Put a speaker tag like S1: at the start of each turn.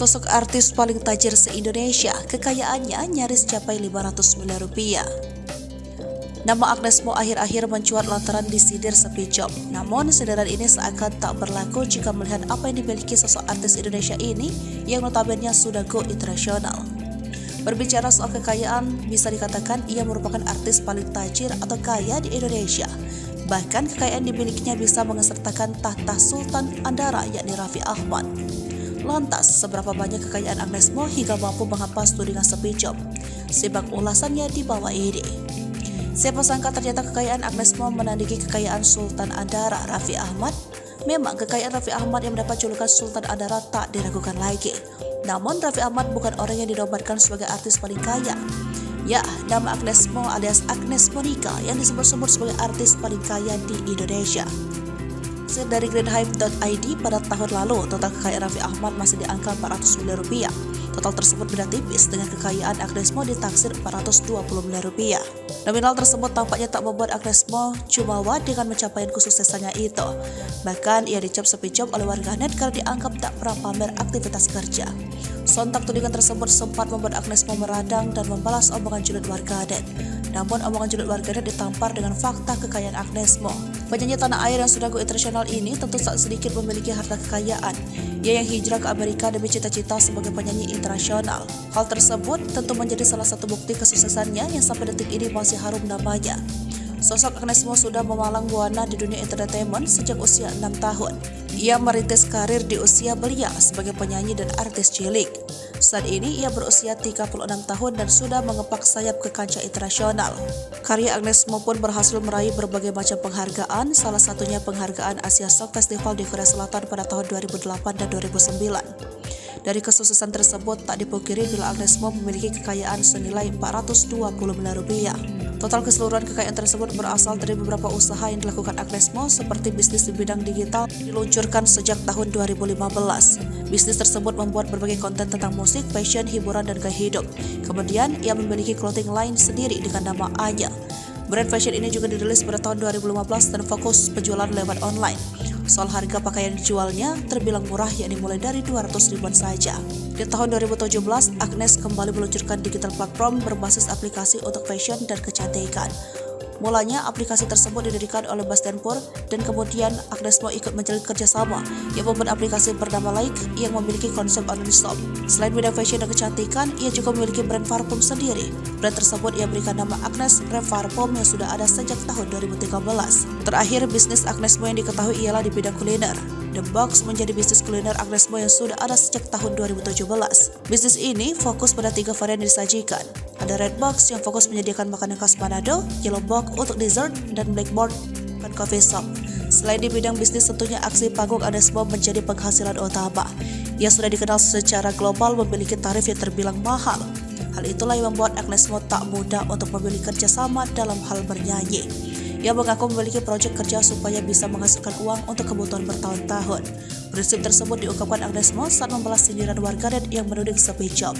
S1: Sosok artis paling tajir se-Indonesia, kekayaannya nyaris capai 500 miliar rupiah. Nama Agnes Mo akhir-akhir mencuat lantaran disindir sepi job. Namun, sindiran ini seakan tak berlaku jika melihat apa yang dimiliki sosok artis Indonesia ini yang notabene sudah go internasional. Berbicara soal kekayaan, bisa dikatakan ia merupakan artis paling tajir atau kaya di Indonesia. Bahkan kekayaan dimilikinya bisa mengesertakan tahta Sultan Andara yakni Raffi Ahmad. Lantas, seberapa banyak kekayaan Agnes Mo hingga mampu menghampas tudingan sepi job? Simak ulasannya di bawah ini. Siapa sangka ternyata kekayaan Agnes Mo menandingi kekayaan Sultan Andara Raffi Ahmad? Memang kekayaan Raffi Ahmad yang mendapat julukan Sultan Andara tak diragukan lagi. Namun Raffi Ahmad bukan orang yang dinobatkan sebagai artis paling kaya. Ya, nama Agnes Mo alias Agnes Monica yang disebut-sebut sebagai artis paling kaya di Indonesia. Dari greenhype.id pada tahun lalu, total kekayaan Raffi Ahmad masih di angka 400 miliar rupiah. Total tersebut beda tipis dengan kekayaan Agnes Mo ditaksir 420 miliar rupiah. Nominal tersebut tampaknya tak membuat Agnes Mo jumawa dengan pencapaian kesuksesannya itu. Bahkan ia dicap sepi job oleh warganet karena dianggap tak pernah pamer aktivitas kerja. Sontak tudingan tersebut sempat membuat Agnes Mo meradang dan membalas omongan julid warganet. Namun omongan julid warganet ditampar dengan fakta kekayaan Agnes Mo. Penyanyi tanah air yang sudah go internasional ini tentu tak sedikit memiliki harta kekayaan. Ia yang hijrah ke Amerika demi cita-cita sebagai penyanyi internasional. Hal tersebut tentu menjadi salah satu bukti kesuksesannya yang sampai detik ini masih harum namanya. Sosok Agnes Mo sudah memalang buana di dunia entertainment sejak usia 6 tahun. Ia merintis karir di usia belia sebagai penyanyi dan artis cilik. Saat ini ia berusia 36 tahun dan sudah mengepak sayap ke kancah internasional. Karya Agnes Mo pun berhasil meraih berbagai macam penghargaan, salah satunya penghargaan Asia Song Festival di Korea Selatan pada tahun 2008 dan 2009. Dari kesuksesan tersebut tak dipungkiri bila Agnes Mo memiliki kekayaan senilai 420 miliar rupiah. Total keseluruhan kekayaan tersebut berasal dari beberapa usaha yang dilakukan Agnes Mo seperti bisnis di bidang digital diluncurkan sejak tahun 2015. Bisnis tersebut membuat berbagai konten tentang musik, fashion, hiburan, dan gaya hidup. Kemudian, ia memiliki clothing line sendiri dengan nama Anya. Brand fashion ini juga dirilis pada tahun 2015 dan fokus penjualan lewat online. Soal harga pakaian dijualnya terbilang murah yakni mulai dari 200 ribuan saja. Di tahun 2017, Agnes kembali meluncurkan digital platform berbasis aplikasi untuk fashion dan kecantikan. Mulanya aplikasi tersebut didirikan oleh Bastian Pur dan kemudian Agnes Mo ikut menjalin kerjasama yang membuat aplikasi bernama Like yang memiliki konsep online shop. Selain bidang fashion dan kecantikan, ia juga memiliki brand parfum sendiri. Brand tersebut ia berikan nama Agnes Brand Parfum yang sudah ada sejak tahun 2013. Terakhir, bisnis Agnes Mo yang diketahui ialah di bidang kuliner. The Box menjadi bisnis kuliner Agnes Mo yang sudah ada sejak tahun 2017. Bisnis ini fokus pada 3 varian yang disajikan. Ada Red Box yang fokus menyediakan makanan khas Manado, Yellow Box untuk dessert, dan Blackboard dan coffee shop. Selain di bidang bisnis, tentunya aksi panggung Agnes Mo menjadi penghasilan utama. Ia sudah dikenal secara global memiliki tarif yang terbilang mahal. Hal itulah yang membuat Agnes Mo tak mudah untuk memilih kerjasama dalam hal bernyanyi. Ia mengaku memiliki proyek kerja supaya bisa menghasilkan uang untuk kebutuhan bertahun-tahun. Prinsip tersebut diungkapkan Agnes Mo saat membalas sindiran warganet yang menuding sepi job.